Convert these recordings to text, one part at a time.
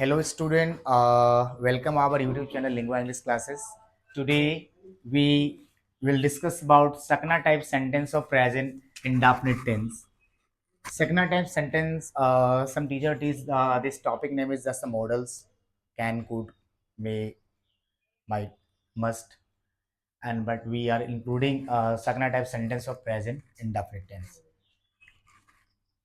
Hello student, welcome our YouTube channel Lingua English classes. Today we will discuss about Sakna type sentence of present indefinite tense. Sakna type sentence, some teacher teach this topic name is just the models, can, could, may, might, must, and but we are including Sakna type sentence of present indefinite tense.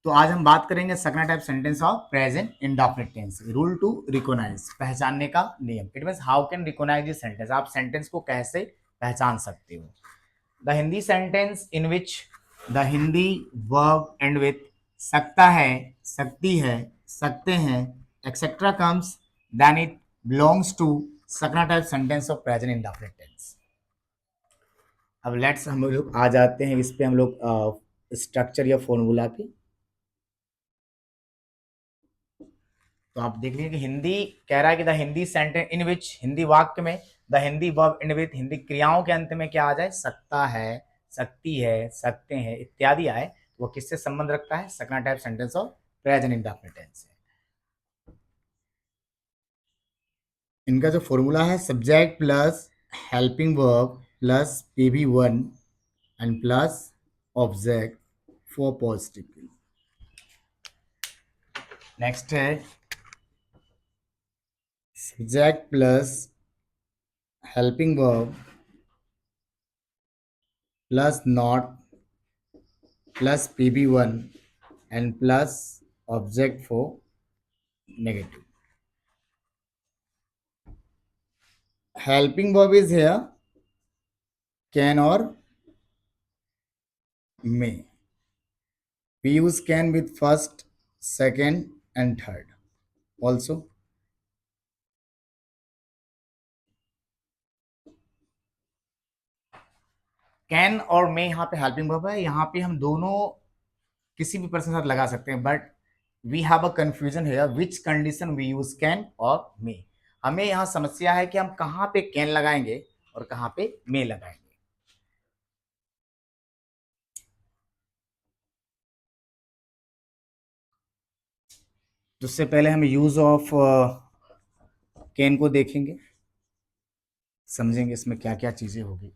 तो आज हम बात करेंगे सकना type sentence of present indefinite tense. Rule to recognise, पहचानने का नियम। It means how can recognise this sentence, आप सेंटेंस को कैसे पहचान सकते हो। The Hindi sentence in which the Hindi verb end with सकता है, सकती है, सकते हैं etcetera comes, then it belongs to सकना type sentence of present indefinite tense. अब लेट्स हम लोग आ जाते हैं इस पे, हम लोग स्ट्रक्चर या फॉर्मूला पे। तो आप देख लीजिए कि हिंदी कह रहा है कि द हिंदी सेंटेंस इन विच, हिंदी वाक्य में द हिंदी वर्ब इन विच, हिंदी क्रियाओं के अंत में क्या आ जाए, सकता है, सकती है, सकते हैं इत्यादि आए, तो वो किससे संबंध रखता है, सकना type sentence of present indefinite tense से। इनका जो फॉर्मूला है, subject plus helping verb plus PV1 and plus object for positive. Next है subject plus helping verb plus not plus PV1 and plus object for negative. Helping verb is here can or may. We use can with first, second and third. Also can और may यहाँ पे helping verb है, यहाँ पे हम दोनों किसी भी पर्सन के साथ लगा सकते हैं, but we have a confusion है which condition we use can और मे। हमें यहाँ समस्या है कि हम कहाँ पे कैन लगाएंगे और कहाँ पे मे लगाएंगे। तो उससे पहले हम यूज ऑफ कैन को देखेंगे, समझेंगे इसमें क्या क्या चीजें होगी।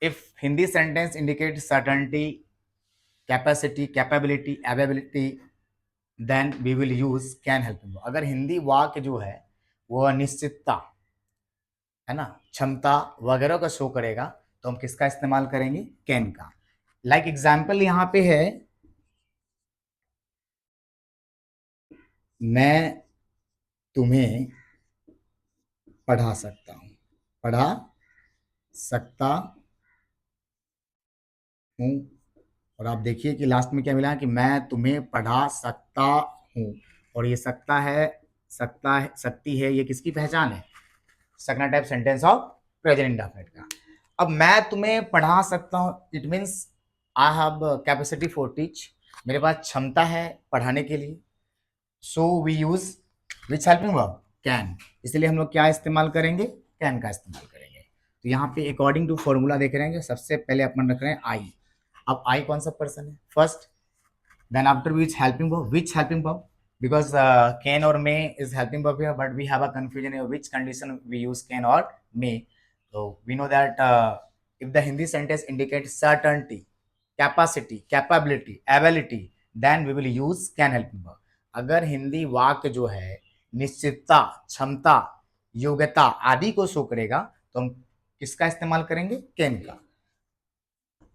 If Hindi sentence indicate certainty, capacity, capability, availability, then we will use can helping. अगर हिंदी वाक्य जो है वो अनिश्चितता है ना, क्षमता वगैरह का शो करेगा, तो हम किसका इस्तेमाल करेंगे, कैन का। लाइक एग्जाम्पल यहाँ पे है, मैं तुम्हें पढ़ा सकता हूँ, पढ़ा सकता हूँ। और आप देखिए कि लास्ट में क्या मिला कि मैं तुम्हें पढ़ा सकता हूँ, और ये सकता है, सकता है, सकती है, ये किसकी पहचान है, सकना type sentence of present indefinite का। अब मैं तुम्हें पढ़ा सकता हूँ, it means I have capacity for teach, मेरे पास क्षमता है पढ़ाने के लिए। So we use which helping verb, can. इसलिए हम लोग क्या इस्तेमाल करेंगे, कैन का इस्तेमाल करेंगे। तो यहाँ पे अकॉर्डिंग टू फॉर्मूला देख रहे हैं, सबसे पहले अपन रख रहे हैं आई। अब आई कौन सा पर्सन है, first, then after which helping verb, which helping verb, because can or may is helping verb here, but we have a confusion here which condition we use can or may. So we know that if the Hindi sentence indicates certainty, capacity, capability, ability, then we will use can helping verb. अगर हिंदी वाक्य जो है निश्चितता, क्षमता, योग्यता आदि को show करेगा, तो हम किसका इस्तेमाल करेंगे, कैन का।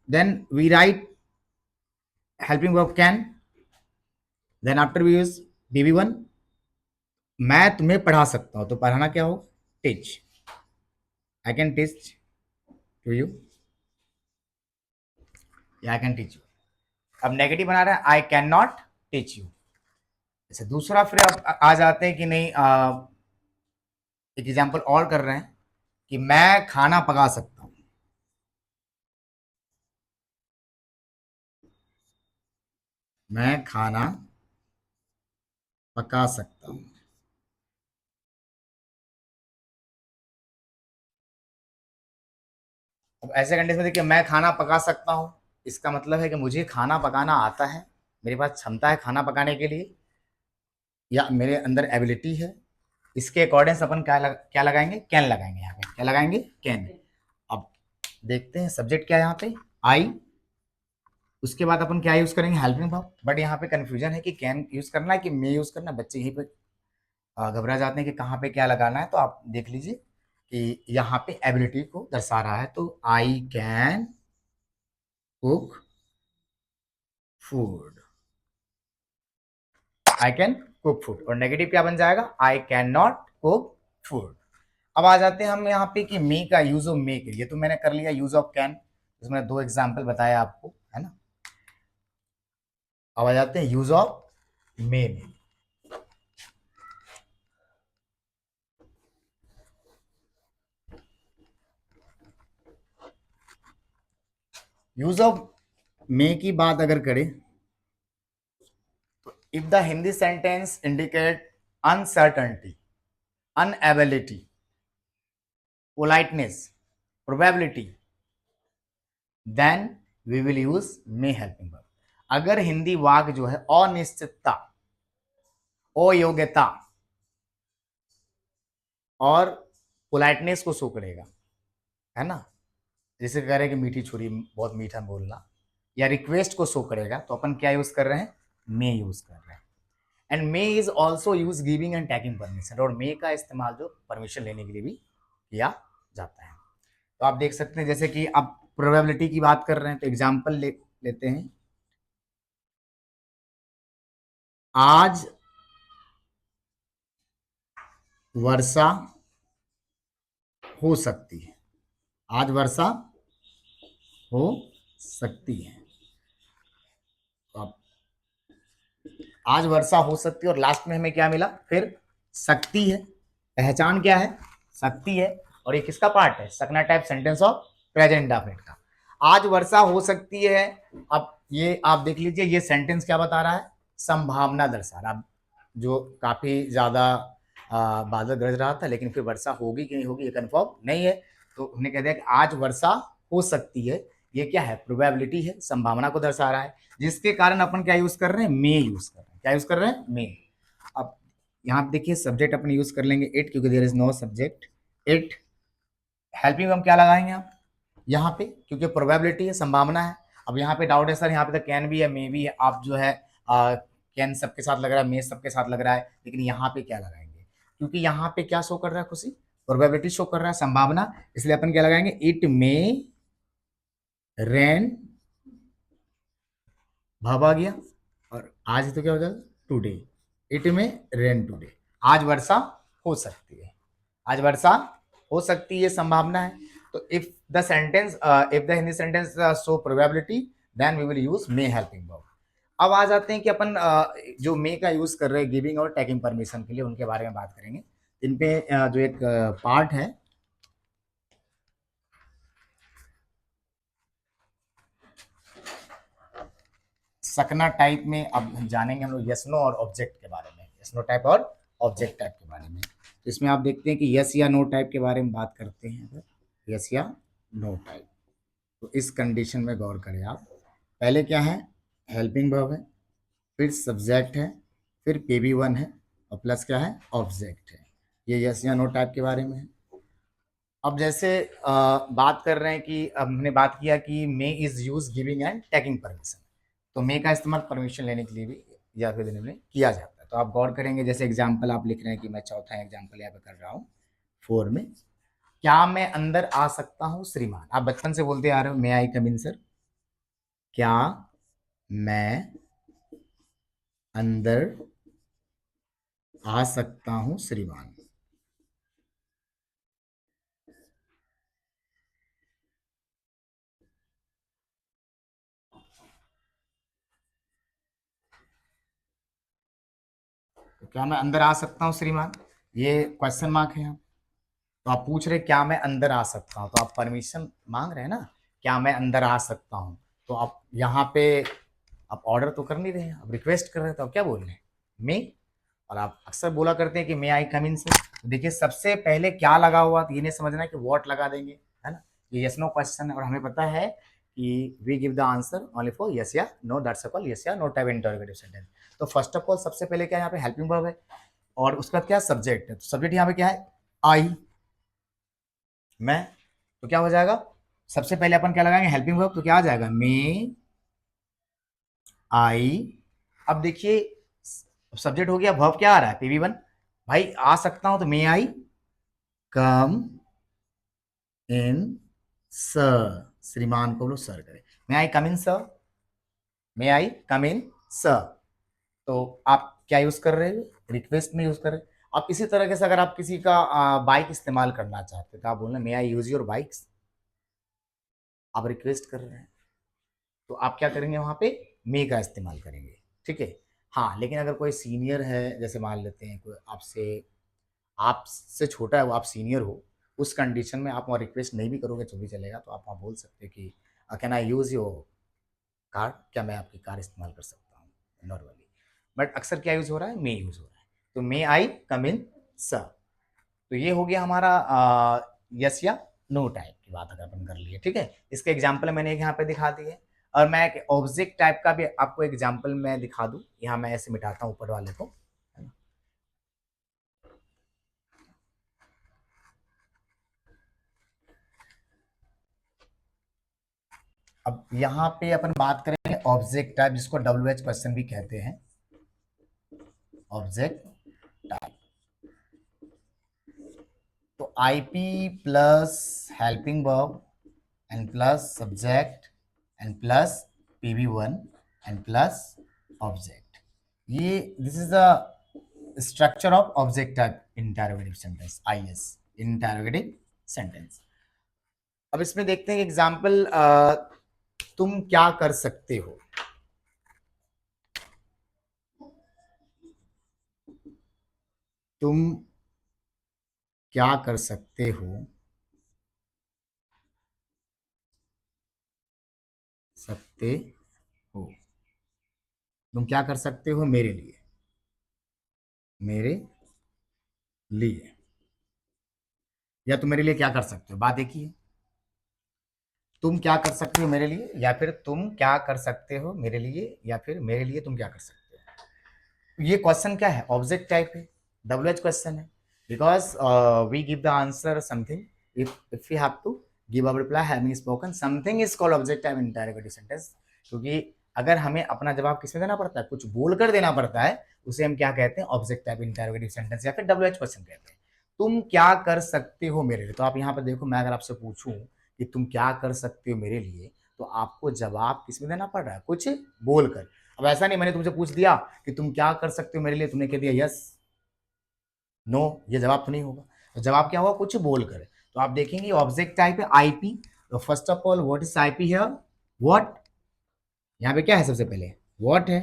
then we write helping verb can, then after we use BB1, मैं तुम्हें पढ़ा सकता हूं, तो पढ़ाना क्या हो, teach, I can teach to you, I can teach you. अब नेगेटिव बना रहा है, I can not teach you. जैसे दूसरा फिर अब आ जाते हैं कि नहीं, एक एग्जाम्पल और कर रहे हैं कि मैं खाना पका सकता हूं, मैं खाना पका सकता हूं। अब ऐसे कंडीशन में देखिए, मैं खाना पका सकता हूं, इसका मतलब है कि मुझे खाना पकाना आता है, मेरे पास क्षमता है खाना पकाने के लिए, या मेरे अंदर एबिलिटी है, इसके अकॉर्डिंग अपन क्या लगाएंगे, कैन लगाएंगे। यहाँ पे क्या लगाएंगे, कैन। अब देखते हैं सब्जेक्ट क्या है यहाँ पे, आई। उसके बाद अपन क्या यूज करेंगे, हेल्पिंग वर्ब। बट यहाँ पे कंफ्यूजन है कि कैन यूज करना है कि मे यूज करना है। बच्चे यहीं पे घबरा जाते हैं कि कहाँ पे क्या लगाना है। तो आप देख लीजिए कि यहाँ पे एबिलिटी को दर्शा रहा है, तो I can cook food, I can cook food. और नेगेटिव क्या बन जाएगा, आई कैन नॉट कुक फूड। अब आ जाते हैं हम यहाँ पे कि मे का यूज ऑफ मेक, ये तो मैंने कर लिया यूज ऑफ कैन, इसमें 2 एग्जाम्पल बताया आपको, है ना। अब आ जाते हैं यूज ऑफ मे में। यूज ऑफ मे की बात अगर करें तो if the Hindi sentence indicate uncertainty, unability, politeness, probability, then we will use may helping verb. अगर हिंदी वाक्य जो है अनिश्चितता, अयोग्यता और पोलाइटनेस को शो करेगा, है ना, जैसे कह रहे हैं कि मीठी छुरी, बहुत मीठा बोलना, या रिक्वेस्ट को शो करेगा, तो अपन क्या यूज कर रहे हैं, मे यूज कर रहे हैं। And may is also use giving and taking permission, और मे का इस्तेमाल जो परमिशन लेने के लिए भी किया जाता है। तो आप देख सकते हैं जैसे कि अब प्रोबेबिलिटी की बात कर रहे हैं, तो एग्जाम्पल लेते हैं। आज वर्षा हो सकती है, आज वर्षा हो सकती है। तो अब आज वर्षा हो सकती है, और लास्ट में हमें क्या मिला फिर, सकती है। पहचान क्या है, सकती है। और ये किसका पार्ट है, सकना type sentence of present indefinite का। आज वर्षा हो सकती है। अब ये आप देख लीजिए, ये सेंटेंस क्या बता रहा है, संभावना दर्शा रहा, जो काफी ज्यादा बादल गरज रहा था, लेकिन फिर वर्षा होगी कि नहीं होगी ये कंफर्म नहीं है। तो उन्हें कह दिया कि आज वर्षा हो सकती है, ये क्या है, प्रोबेबिलिटी है, संभावना को दर्शा रहा है, जिसके कारण अपन क्या यूज कर रहे हैं, मे यूज कर रहे हैं। क्या यूज कर रहे हैं, मे। अब यहाँ पे देखिए सब्जेक्ट अपन यूज कर लेंगे इट, क्योंकि there is no subject, it. Helping हम क्या लगाएंगे आप यहाँ पे, क्योंकि प्रोबेबिलिटी है, संभावना है। अब यहाँ पे डाउट है सर, यहाँ पे तो कैन भी है, मे भी है, आप जो है कैन सबके साथ लग रहा है, मे सबके साथ लग रहा है, लेकिन यहाँ पे क्या लगाएंगे, क्योंकि यहाँ पे क्या शो कर रहा है, खुशी प्रोबेबिलिटी शो कर रहा है, संभावना, इसलिए अपन क्या लगाएंगे, इट मे रेन, भाव आ गया, और आज तो क्या हो जाएगा, टुडे, इट में रेन टुडे, आज वर्षा हो सकती है, आज वर्षा हो सकती है, संभावना है। तो if the sentence, if the Hindi sentence show probability, then we will use may helping verb. अब आ जाते हैं कि अपन जो मे का यूज कर रहे हैं गिविंग और टेकिंग परमिशन के लिए, उनके बारे में बात करेंगे। इन पे जो एक पार्ट है, सकना टाइप में, अब जानेंगे हम लोग यस नो और ऑब्जेक्ट के बारे में, यस नो टाइप और ऑब्जेक्ट टाइप के बारे में। तो इसमें आप देखते हैं कि यस या नो टाइप के बारे में बात करते हैं, अगर यस या नो टाइप, तो इस कंडीशन में गौर करें आप। पहले क्या है, हेल्पिंग वर्ब है, फिर सब्जेक्ट है, फिर PP1 है, और प्लस क्या है, ऑब्जेक्ट है। ये यस या नो टाइप के बारे में है। अब जैसे बात कर रहे हैं कि अब हमने बात किया कि may is use giving and taking permission, तो मे का इस्तेमाल परमिशन लेने के लिए भी या फिर देने में किया जाता है। तो आप गौर करेंगे, जैसे एग्जाम्पल आप लिख रहे हैं कि मैं चौथा एग्जाम्पल यहाँ पे कर रहा हूँ 4 में, क्या मैं अंदर आ सकता हूँ श्रीमान। आप बचपन से बोलते आ रहे हो, मे आई कम इन सर, क्या मैं अंदर आ सकता हूँ श्रीमान। तो क्या मैं अंदर आ सकता हूँ श्रीमान, ये क्वेश्चन मार्क है यहाँ। तो आप पूछ रहे क्या मैं अंदर आ सकता हूँ, तो आप परमिशन मांग रहे हैं ना, क्या मैं अंदर आ सकता हूँ। तो आप यहाँ पे आप ऑर्डर तो कर नहीं रहे हैं, आप रिक्वेस्ट कर रहे हैं, तो आप क्या बोल रहे हैं, मे। और आप अक्सर बोला करते हैं कि मे आई कम इन से। तो देखिए सबसे पहले क्या लगा हुआ, तो ये नहीं समझना है कि व्हाट लगा देंगे, है ना। ये यस नो क्वेश्चन है, और हमें पता है कि we give the answer only for yes या नो, दैट्स कॉल्ड यस या नो टाइप इंटरोगेटिव सेंटेंस। तो फर्स्ट ऑफ ऑल सबसे पहले क्या यहाँ पे हेल्पिंग वर्ब है, और उसका क्या सब्जेक्ट है, तो सब्जेक्ट यहाँ पे क्या है, आई, मैं, तो क्या हो जाएगा, सबसे पहले अपन क्या लगाएंगे, हेल्पिंग वर्ब, तो क्या आ जाएगा, मे आई। अब देखिए सब्जेक्ट हो गया, वर्ब क्या आ रहा है, पीवी1, भाई आ सकता हूं तो मे आई कम इन सर, श्रीमान को लोग सर करें, मे आई कम इन सर, मे आई कम इन सर, तो आप क्या यूज कर रहे हैं, रिक्वेस्ट में यूज कर रहे हैं। अब इसी तरीके से अगर आप किसी का बाइक इस्तेमाल करना चाहते हैं तो आप बोलना मे आई यूज योर बाइक्स, आप रिक्वेस्ट कर रहे हैं, तो आप क्या करेंगे वहां पे, मे का इस्तेमाल करेंगे, ठीक है। हाँ लेकिन अगर कोई सीनियर है, जैसे मान लेते हैं कोई आपसे छोटा है, वो आप सीनियर हो, उस कंडीशन में आप वहाँ रिक्वेस्ट नहीं भी करोगे तो भी चलेगा, तो आप वहाँ बोल सकते हैं कि can I use your car, क्या मैं आपकी कार इस्तेमाल कर सकता हूँ नॉर्मली, बट अक्सर क्या यूज हो रहा है, मे यूज हो रहा है, तो मे आई कम इन सर। तो ये हो गया हमारा यस या नो टाइप की बात अगर अपन कर लिए, ठीक है। इसके एग्जाम्पल मैंने यहाँ पे दिखा दिए, और मैं एक ऑब्जेक्ट टाइप का भी आपको एग्जाम्पल मैं दिखा दूं, यहाँ मैं ऐसे मिटाता हूँ ऊपर वाले को, अब यहाँ पे अपन बात करेंगे ऑब्जेक्ट टाइप, जिसको WH क्वेश्चन भी कहते हैं, ऑब्जेक्ट टाइप। तो IP plus helping verb and plus subject and plus PV1 and plus object, ये this is the structure of object type interrogative sentence, IS interrogative sentence. अब इसमें देखते हैं एग्जाम्पल, तुम क्या कर सकते हो, तुम क्या कर सकते हो, सकते हो, तुम क्या कर सकते हो मेरे लिए, मेरे लिए, या तुम मेरे लिए क्या कर सकते हो, बात एक ही है, तुम क्या कर सकते हो मेरे लिए, या फिर तुम क्या कर सकते हो मेरे लिए, या फिर मेरे लिए तुम क्या कर सकते हो। ये क्वेश्चन क्या है, ऑब्जेक्ट टाइप है, WH क्वेश्चन है, because we give the answer something, if you have to give a reply having spoken something is called object type interrogative sentence. क्योंकि अगर हमें अपना जवाब किसमें देना पड़ता है, कुछ बोलकर देना पड़ता है, उसे हम क्या कहते हैं, ऑब्जेक्ट टाइप इंटरोगेटिव सेंटेंस या फिर WH क्वेश्चन कहते हैं। तुम क्या कर सकते हो मेरे लिए, तो आप यहाँ पर देखो, मैं अगर आपसे पूछूं कि तुम क्या कर सकते हो मेरे लिए, तो आपको जवाब किसमें देना पड़ रहा है, कुछ बोलकर। अब ऐसा नहीं मैंने तुमसे पूछ दिया कि तुम क्या कर सकते हो मेरे लिए, तुमने कह दिया यस नो, ये जवाब तो नहीं होगा, तो जवाब क्या होगा, कुछ बोलकर। तो आप देखेंगे ऑब्जेक्ट टाइप है आईपी, तो first of all what is IP here, what, यहाँ पे क्या है, सबसे पहले व्हाट है,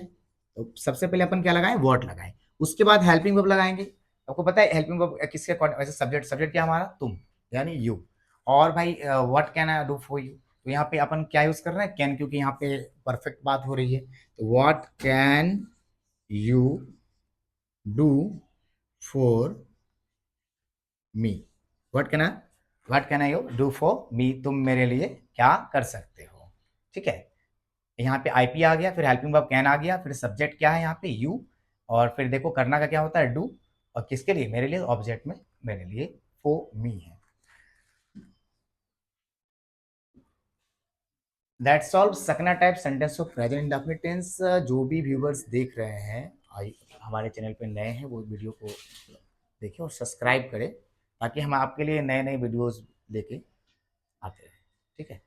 तो सबसे पहले अपन क्या लगाएं, व्हाट लगाएं, उसके बाद हेल्पिंग वर्ब लगाएंगे। आपको पता है हेल्पिंग वर्ब किसके अकॉर्डिंग, वैसे सब्जेक्ट, सब्जेक्ट क्या हमारा, तुम, यानी यू, और भाई what can I do for you, तो यहाँ पे अपन क्या यूज कर रहे हैं, कैन, क्योंकि यहाँ पे परफेक्ट बात हो रही है, तो what can you do for me, what can I you do for me, तुम मेरे लिए क्या कर सकते हो, ठीक है। यहाँ पे आईपी आ गया, फिर हेल्पिंग वर्ब कैन आ गया, फिर सब्जेक्ट क्या है यहाँ पे यू, और फिर देखो करना का क्या होता है डू, और किसके लिए, मेरे लिए, ऑब्जेक्ट में मेरे लिए, फॉर मी है। दैट्स ऑल सकना type sentence of present indefinite tense. जो भी व्यूवर्स देख रहे हैं, आई हमारे चैनल पे नए हैं, वो वीडियो को देखें और सब्सक्राइब करें, ताकि हम आपके लिए नए नए वीडियोस लेके आते रहें, ठीक है।